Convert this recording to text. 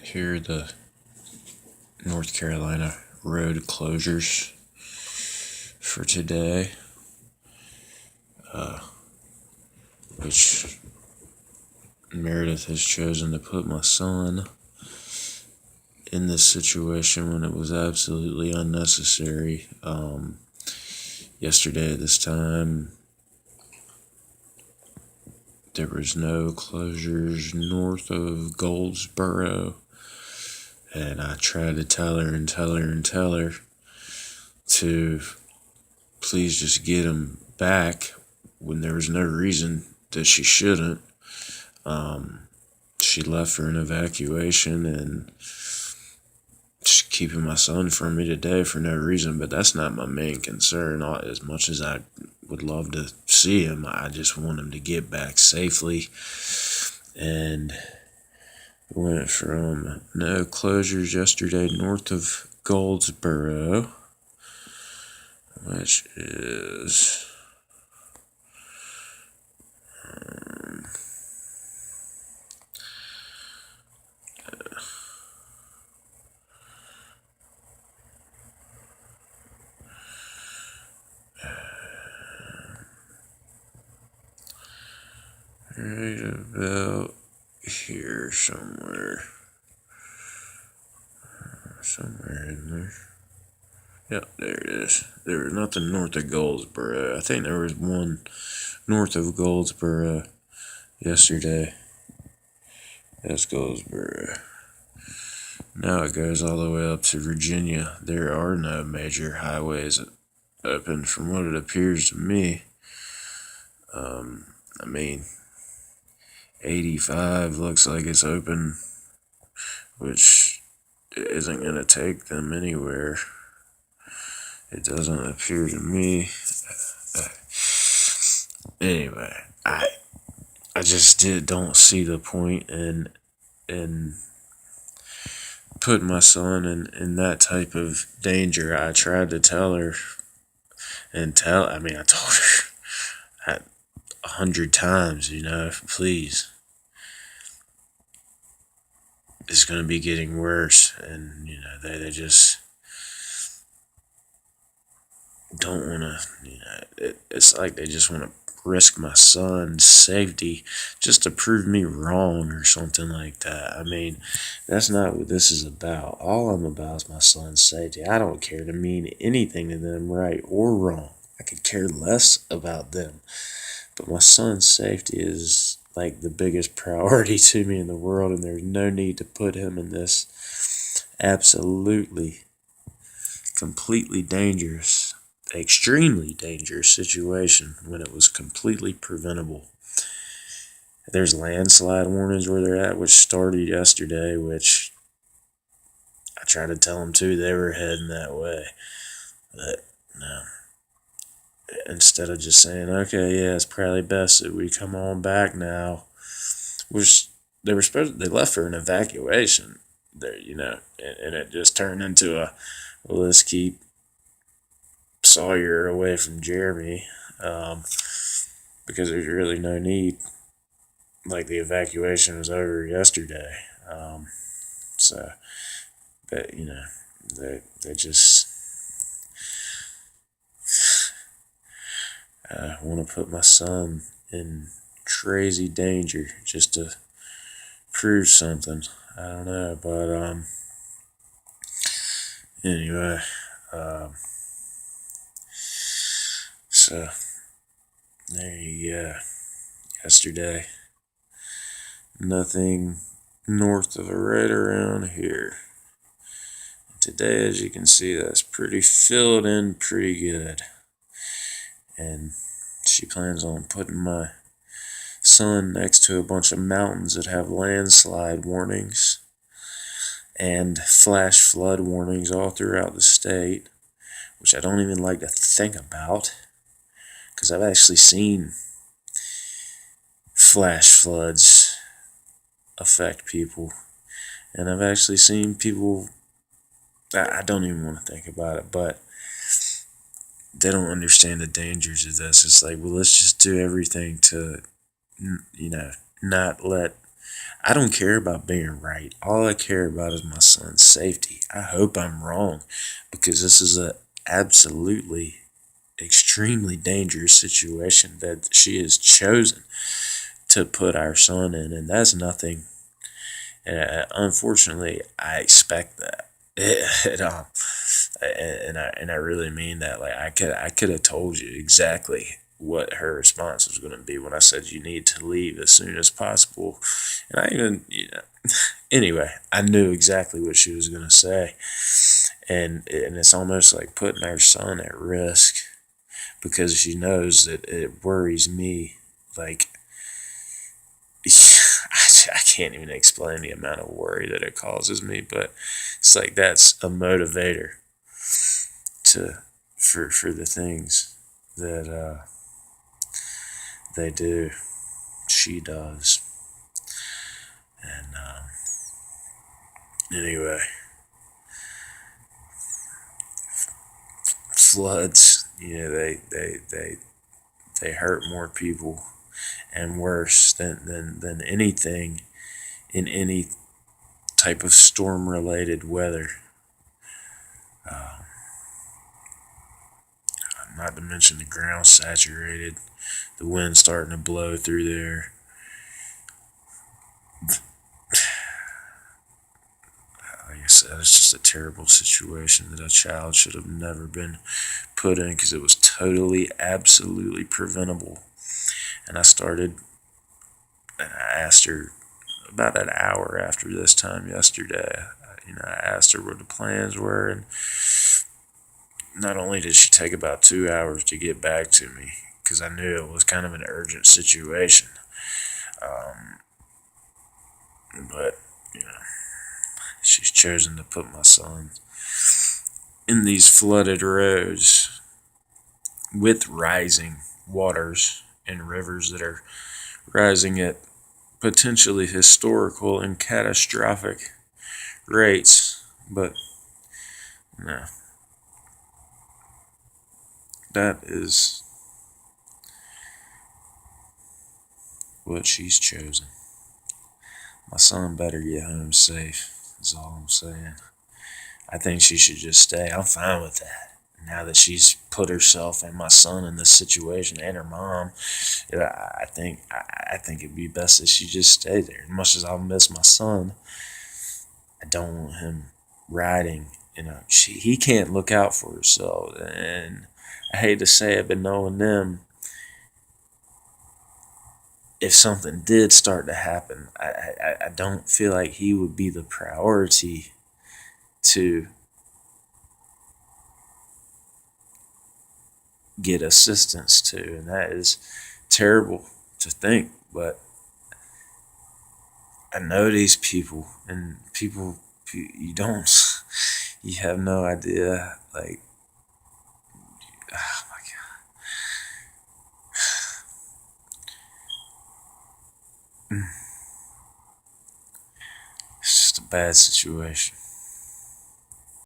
Here are the North Carolina road closures for today, which Meredith has chosen to put my son in this situation when it was absolutely unnecessary. Yesterday at this time, there was no closures north of Goldsboro, and I tried to tell her to please just get him back when there was no reason that she shouldn't. She left for an evacuation and she's keeping my son from me today for no reason, but that's not my main concern. As much as I would love to see him, I just want him to get back safely. And went from no closures yesterday north of Goldsboro, which is right about here somewhere in there. Yep, there it is. There was nothing north of Goldsboro. I think there was one north of Goldsboro yesterday. That's Goldsboro. Now it goes all the way up to Virginia. There are no major highways open from what it appears to me. 85 looks like it's open, which isn't going to take them anywhere. It doesn't appear to me. Anyway, I just don't see the point in putting my son in that type of danger. I tried to tell her I told her 100 times, please. It's going to be getting worse, and they just don't want to. It's like they just want to risk my son's safety just to prove me wrong or something like that. That's not what this is about. All I'm about is my son's safety. I don't care to mean anything to them, right or wrong. I could care less about them. But my son's safety is like the biggest priority to me in the world, and there's no need to put him in this absolutely, completely dangerous, extremely dangerous situation when it was completely preventable. There's landslide warnings where they're at, which started yesterday, which I tried to tell them too, they were heading that way. But no. Instead of just saying, okay, yeah, it's probably best that we come on back now, which they left for an evacuation there, and it just turned into let's keep Sawyer away from Jeremy, because there's really no need. Like, the evacuation was over yesterday. But they just want to put my son in crazy danger just to prove something. I don't know, but anyway, so there you go. Yesterday, nothing north of right around here. Today, as you can see, that's pretty filled in pretty good. And she plans on putting my son next to a bunch of mountains that have landslide warnings and flash flood warnings all throughout the state, which I don't even like to think about, because I've actually seen flash floods affect people, and I've actually seen people, I don't even want to think about it, but they don't understand the dangers of this. It's like, well, let's just do everything to, not let I don't care about being right. All I care about is my son's safety. I hope I'm wrong, because this is a absolutely extremely dangerous situation that she has chosen to put our son in, and that's nothing. Unfortunately, I expect that. And I really mean that. Like, I could have told you exactly what her response was going to be when I said you need to leave as soon as possible, and I even, anyway, I knew exactly what she was going to say, and it's almost like putting our son at risk, because she knows that it worries me. Like, I can't even explain the amount of worry that it causes me, but it's like that's a motivator to for the things that they do. She does, and anyway, floods. They hurt more people and worse than anything in any type of storm related weather. Not to mention the ground saturated, the wind starting to blow through there. Like I said, it's just a terrible situation that a child should have never been put in, because it was totally, absolutely preventable. And I asked her about an hour after this time yesterday. I asked her what the plans were, and not only did she take about 2 hours to get back to me, because I knew it was kind of an urgent situation, but she's chosen to put my son in these flooded roads with rising waters and rivers that are rising at potentially historical and catastrophic rates. But no, that is what she's chosen. My son better get home safe, is all I'm saying. I think she should just stay. I'm fine with that. Now that she's put herself and my son in this situation, and her mom, I think it'd be best that she just stay there. As much as I'll miss my son, I don't want him riding. He can't look out for himself, and I hate to say it, but knowing them, if something did start to happen, I don't feel like he would be the priority to get assistance to, and that is terrible to think, but I know these people, and people, you don't, you have no idea, like, oh my God, it's just a bad situation.